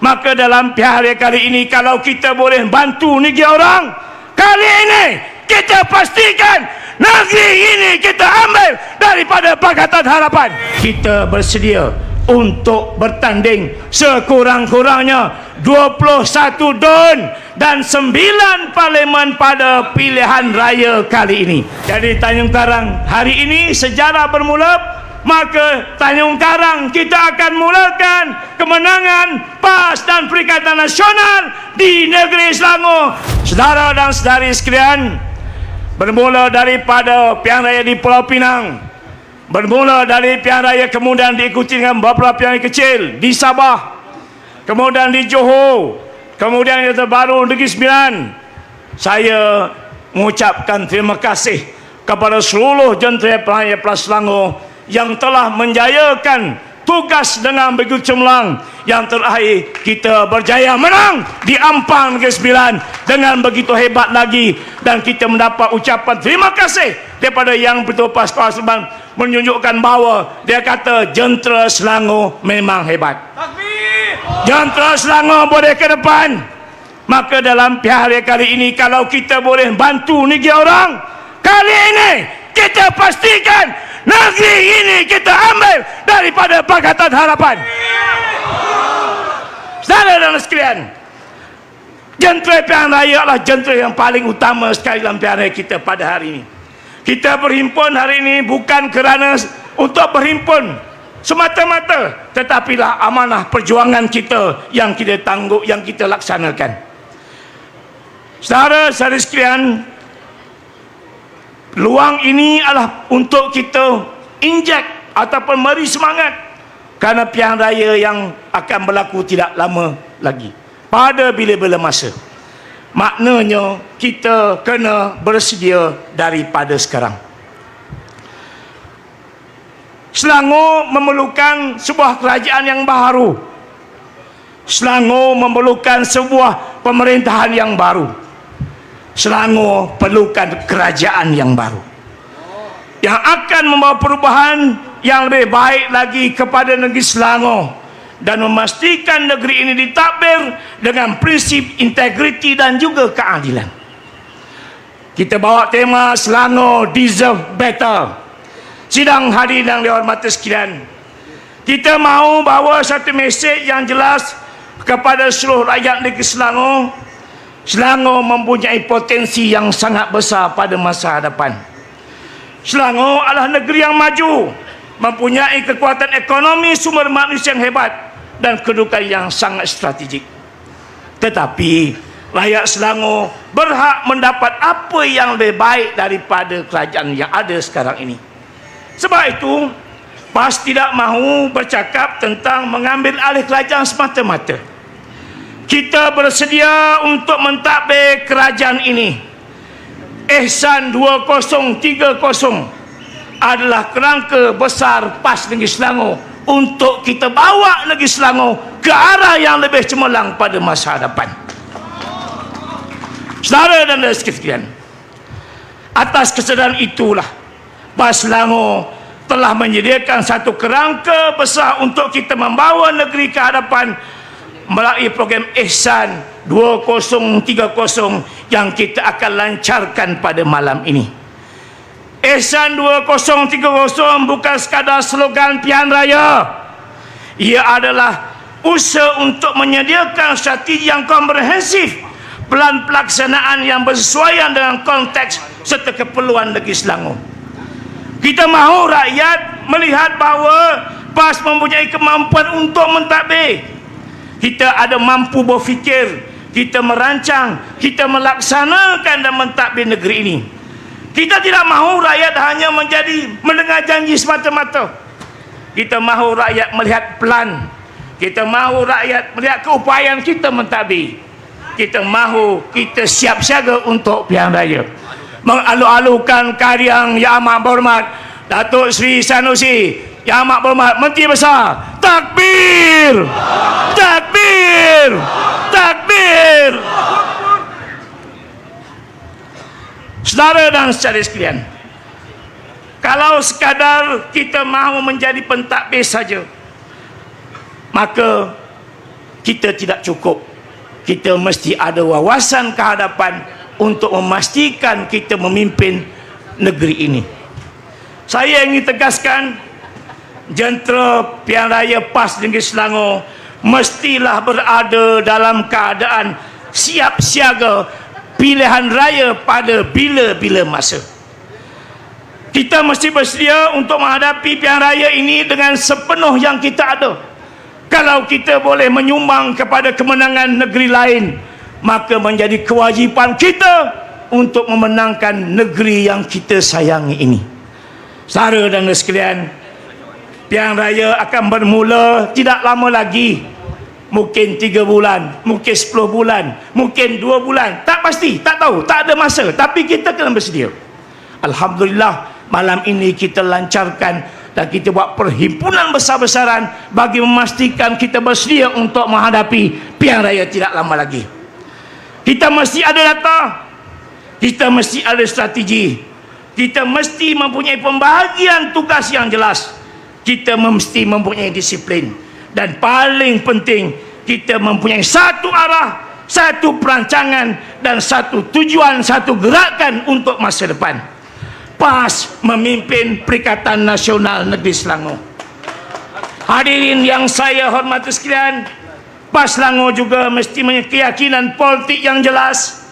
Maka dalam pihak kali ini, kalau kita boleh bantu negeri orang, kali ini kita pastikan negeri ini kita ambil daripada Pakatan Harapan. Kita bersedia untuk bertanding sekurang-kurangnya 21 DUN dan 9 parlimen pada pilihan raya kali ini. Jadi Tanjung Karang hari ini sejarah bermula. Maka Tanjung Karang kita akan mulakan kemenangan PAS dan Perikatan Nasional di negeri Selangor. Saudara dan saudari sekalian, bermula daripada pilihan raya di Pulau Pinang, bermula dari pilihan raya kemudian diikuti dengan beberapa pilihan kecil di Sabah, kemudian di Johor, kemudian yang terbaru Negeri Sembilan. Saya mengucapkan terima kasih kepada seluruh jentera pilihan raya Selangor yang telah menjayakan tugas dengan begitu cemerlang. Yang terakhir, kita berjaya menang di Ampang Negeri Sembilan dengan begitu hebat lagi, dan kita mendapat ucapan terima kasih daripada Yang Pertua Paskal Serban, menunjukkan bahawa dia kata jentera Selangor memang hebat. Jentera Selangor boleh ke depan. Maka dalam pihak kali ini, kalau kita boleh bantu negeri orang, kali ini kita pastikan negeri ini kita ambil daripada Pakatan Harapan. Saudara dan sekalian, jentera pilihan raya adalah jentera yang paling utama sekali dalam pilihan raya kita pada hari ini. Kita berhimpun hari ini bukan kerana untuk berhimpun semata-mata, tetapilah amanah perjuangan kita yang kita tangguh, yang kita laksanakan. Saudara-saudari sekalian, peluang ini adalah untuk kita injek ataupun beri semangat, kerana pilihan raya yang akan berlaku tidak lama lagi, pada bila-bila masa. Maknanya kita kena bersedia daripada sekarang. Selangor memerlukan sebuah kerajaan yang baru. Selangor memerlukan sebuah pemerintahan yang baru. Selangor perlukan kerajaan yang baru yang akan membawa perubahan yang lebih baik lagi kepada negeri Selangor dan memastikan negeri ini ditadbir dengan prinsip integriti dan juga keadilan. Kita bawa tema Selangor Deserve Better. Sidang hadirin yang dihormati sekalian, kita mahu bawa satu mesej yang jelas kepada seluruh rakyat negeri Selangor. Selangor mempunyai potensi yang sangat besar pada masa hadapan. Selangor adalah negeri yang maju, mempunyai kekuatan ekonomi, sumber manusia yang hebat dan kedudukan yang sangat strategik. Tetapi rakyat Selangor berhak mendapat apa yang lebih baik daripada kerajaan yang ada sekarang ini. Sebab itu, PAS tidak mahu bercakap tentang mengambil alih kerajaan semata-mata. Kita bersedia untuk mentadbir kerajaan ini. Ihsan 2030 adalah kerangka besar PAS Negeri Selangor untuk kita bawa negeri Selangor ke arah yang lebih cemerlang pada masa hadapan. Saudara dan saudari sekalian, atas kesedaran itulah PAS Selangor telah menyediakan satu kerangka besar untuk kita membawa negeri ke hadapan melalui program Ihsan 2030 yang kita akan lancarkan pada malam ini. Ihsan 2030 bukan sekadar slogan pilihan raya. Ia adalah usaha untuk menyediakan strategi yang komprehensif, plan pelaksanaan yang bersesuaian dengan konteks serta keperluan negeri Selangor. Kita mahu rakyat melihat bahawa PAS mempunyai kemampuan untuk mentadbir. Kita ada mampu berfikir, kita merancang, kita melaksanakan dan mentadbir negeri ini. Kita tidak mahu rakyat hanya menjadi mendengar janji semata-mata. Kita mahu rakyat melihat plan. Kita mahu rakyat melihat keupayaan kita mentadbir. Kita mahu kita siap siaga untuk pilihan raya. Mengalu-alukan karya Yang Amat Berhormat Datuk Seri Sanusi, Yang Amat Berhormat Menteri Besar. Takbir! Takbir! Takbir! Saudara dan saudari sekalian, kalau sekadar kita mahu menjadi pentadbir saja, maka kita tidak cukup. Kita mesti ada wawasan kehadapan untuk memastikan kita memimpin negeri ini. Saya ingin tegaskan, jentera pilihan raya PAS Negeri Selangor mestilah berada dalam keadaan siap siaga pilihan raya pada bila-bila masa. Kita mesti bersedia untuk menghadapi pilihan raya ini dengan sepenuh yang kita ada. Kalau kita boleh menyumbang kepada kemenangan negeri lain, maka menjadi kewajipan kita untuk memenangkan negeri yang kita sayangi ini. Saudara dan sekalian, pilihan raya akan bermula tidak lama lagi. Mungkin 3 bulan, mungkin 10 bulan, mungkin 2 bulan. Tak pasti, tak tahu, tak ada masa. Tapi kita kena bersedia. Alhamdulillah, malam ini kita lancarkan dan kita buat perhimpunan besar-besaran bagi memastikan kita bersedia untuk menghadapi pilihan raya tidak lama lagi. Kita mesti ada data, kita mesti ada strategi, kita mesti mempunyai pembahagian tugas yang jelas, kita mesti mempunyai disiplin, dan paling penting kita mempunyai satu arah, satu perancangan, dan satu tujuan, satu gerakan untuk masa depan. PAS memimpin Perikatan Nasional Negeri Selangor. Hadirin yang saya hormati sekalian, PAS Selangor juga mesti mempunyai keyakinan politik yang jelas.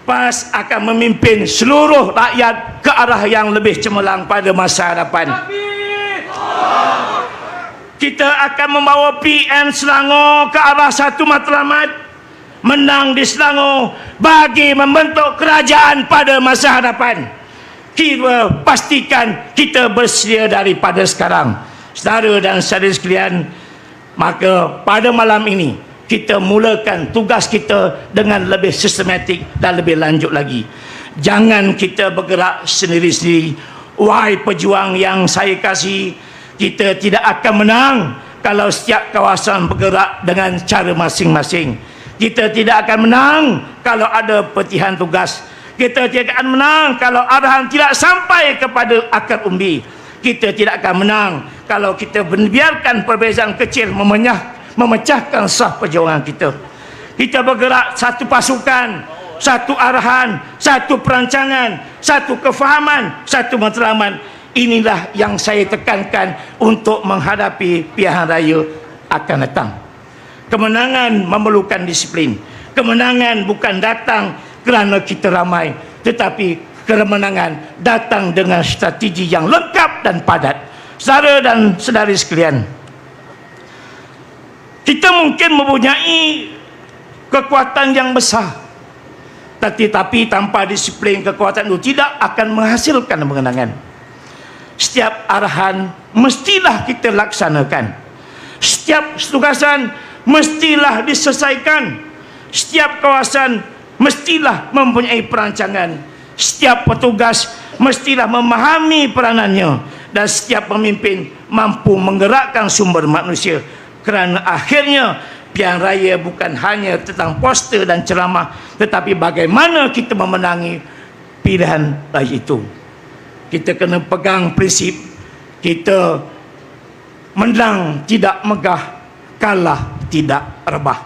PAS akan memimpin seluruh rakyat ke arah yang lebih cemerlang pada masa hadapan. Kita akan membawa PN Selangor ke arah satu matlamat, menang di Selangor bagi membentuk kerajaan pada masa hadapan. Kita pastikan kita bersedia daripada sekarang. Saudara dan saudari sekalian, maka pada malam ini kita mulakan tugas kita dengan lebih sistematik dan lebih lanjut lagi. Jangan kita bergerak sendiri-sendiri. Wahai pejuang yang saya kasih, kita tidak akan menang kalau setiap kawasan bergerak dengan cara masing-masing. Kita tidak akan menang kalau ada petihan tugas. Kita tidak akan menang kalau arahan tidak sampai kepada akar umbi. Kita tidak akan menang kalau kita membiarkan perbezaan kecil memecahkan sah perjuangan kita. Kita bergerak satu pasukan, satu arahan, satu perancangan, satu kefahaman, satu matlamat. Inilah yang saya tekankan untuk menghadapi pilihan raya akan datang. Kemenangan memerlukan disiplin. Kemenangan bukan datang kerana kita ramai, tetapi kemenangan datang dengan strategi yang lengkap dan padat. Saudara dan saudari sekalian, kita mungkin mempunyai kekuatan yang besar, tetapi tanpa disiplin kekuatan itu tidak akan menghasilkan kemenangan. Setiap arahan mestilah kita laksanakan. Setiap tugasan mestilah diselesaikan. Setiap kawasan mestilah mempunyai perancangan. Setiap petugas mestilah memahami peranannya, dan setiap pemimpin mampu menggerakkan sumber manusia. Kerana akhirnya pilihan raya bukan hanya tentang poster dan ceramah, tetapi bagaimana kita memenangi pilihan raya itu. Kita kena pegang prinsip kita menang tidak megah, kalah tidak rebah.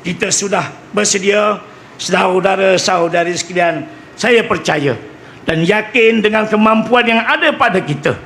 Kita sudah bersedia. Saudara-saudari sekalian, saya percaya dan yakin dengan kemampuan yang ada pada kita.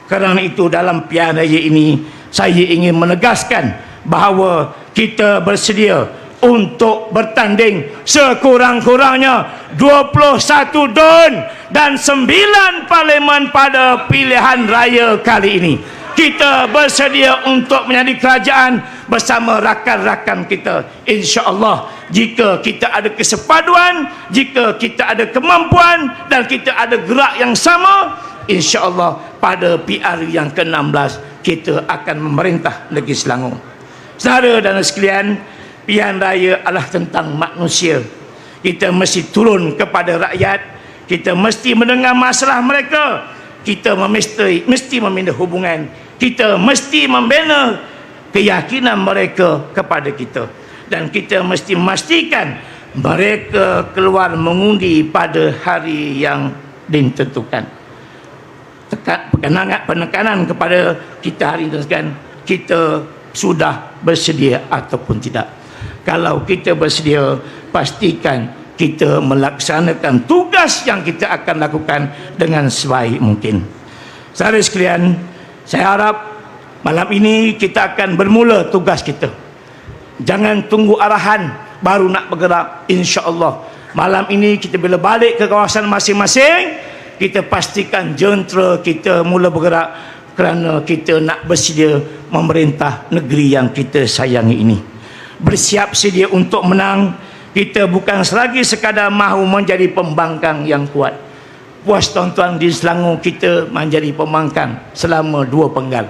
Kerana itu dalam pilihan raya ini saya ingin menegaskan bahawa kita bersedia untuk bertanding sekurang-kurangnya 21 DUN dan 9 parlimen pada pilihan raya kali ini. Kita bersedia untuk menjadi kerajaan bersama rakan-rakan kita. InsyaAllah, jika kita ada kesepaduan, jika kita ada kemampuan dan kita ada gerak yang sama, InsyaAllah pada PR yang ke-16 kita akan memerintah negeri Selangor. Saudara dan sekalian, pilihan raya adalah tentang manusia. Kita mesti turun kepada rakyat. Kita mesti mendengar masalah mereka. Kita mesti membina hubungan. Kita mesti membina keyakinan mereka kepada kita. Dan kita mesti memastikan mereka keluar mengundi pada hari yang ditentukan. Penekanan kepada kita hari ini, kita sudah bersedia ataupun tidak. Kalau kita bersedia, pastikan kita melaksanakan tugas yang kita akan lakukan dengan sebaik mungkin. Saudara sekalian, saya harap malam ini kita akan bermula tugas kita. Jangan tunggu arahan baru nak bergerak. InsyaAllah malam ini kita bila balik ke kawasan masing-masing, kita pastikan jentera kita mula bergerak, kerana kita nak bersedia memerintah negeri yang kita sayangi ini. Bersiap sedia untuk menang. Kita bukan selagi sekadar mahu menjadi pembangkang yang kuat. Puas tuan-tuan di Selangor kita menjadi pembangkang selama 2 penggal.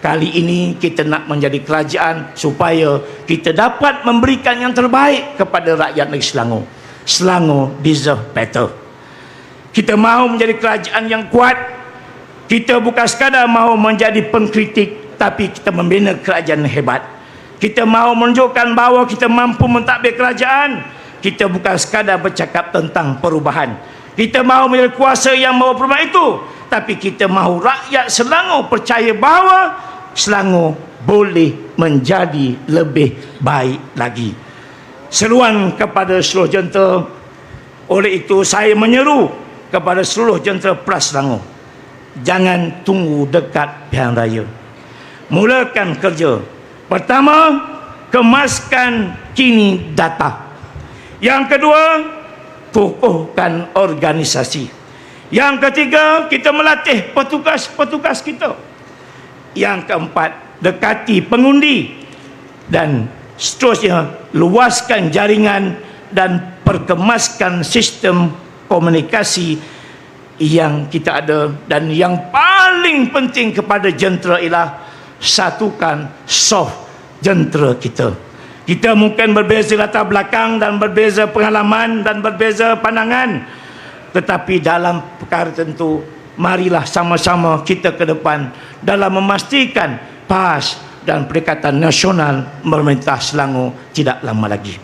Kali ini kita nak menjadi kerajaan supaya kita dapat memberikan yang terbaik kepada rakyat negeri Selangor. Selangor deserve better. Kita mahu menjadi kerajaan yang kuat. Kita bukan sekadar mahu menjadi pengkritik, tapi kita membina kerajaan yang hebat. Kita mahu menunjukkan bahawa kita mampu mentadbir kerajaan. Kita bukan sekadar bercakap tentang perubahan. Kita mahu menjadi kuasa yang membawa perubahan itu, tapi kita mahu rakyat Selangor percaya bahawa Selangor boleh menjadi lebih baik lagi. Seruan kepada seluruh jentera, oleh itu saya menyeru kepada seluruh jentera Pras Selangor, jangan tunggu dekat pilihan raya. Mulakan kerja. Pertama, kemaskan kini data. Yang kedua, kokohkan organisasi. Yang ketiga, kita melatih petugas-petugas kita. Yang keempat, dekati pengundi. Dan seterusnya, luaskan jaringan dan perkemaskan sistem komunikasi yang kita ada. Dan yang paling penting kepada jentera ialah satukan soft jentera kita. Kita mungkin berbeza latar belakang dan berbeza pengalaman dan berbeza pandangan, tetapi dalam perkara tentu marilah sama-sama kita ke depan dalam memastikan PAS dan Perikatan Nasional memerintah Selangor tidak lama lagi.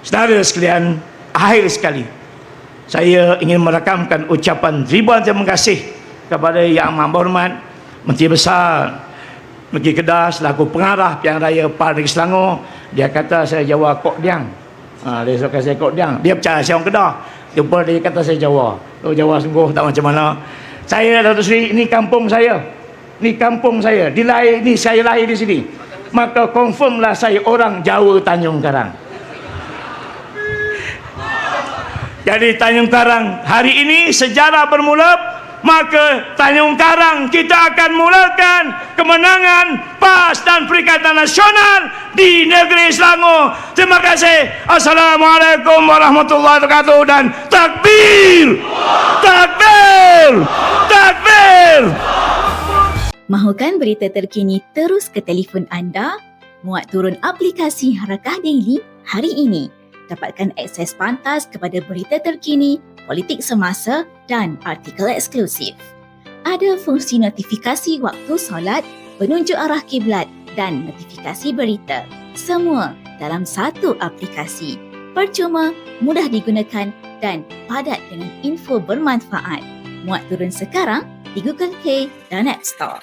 Saudara sekalian, akhir sekali saya ingin merakamkan ucapan ribuan terima kasih kepada Yang Amat Berhormat Menteri Besar Negeri Kedah selaku pengarah pilihan raya PAS Negeri Selangor. Dia kata saya Jawa Kok Diang. Dia suka saya Kok Diang. Dia percaya saya orang Kedah. Jumpa dia kata saya Jawa. Oh, Jawa sungguh tak macam mana. Saya Datuk Seri, ini kampung saya. Ini kampung saya. Ini saya lahir di sini. Maka confirmlah saya orang Jawa Tanjung Karang. Jadi Tanjung Karang hari ini sejarah bermula. Maka Tanjung Karang kita akan mulakan kemenangan PAS dan Perikatan Nasional di negeri Selangor. Terima kasih. Assalamualaikum warahmatullahi wabarakatuh dan takbir. Takbir. Takbir. Mahukan berita terkini terus ke telefon anda? Muat turun aplikasi Harakah Daily hari ini. Dapatkan akses pantas kepada berita terkini, politik semasa dan artikel eksklusif. Ada fungsi notifikasi waktu solat, penunjuk arah kiblat dan notifikasi berita. Semua dalam satu aplikasi. Percuma, mudah digunakan dan padat dengan info bermanfaat. Muat turun sekarang di Google Play dan App Store.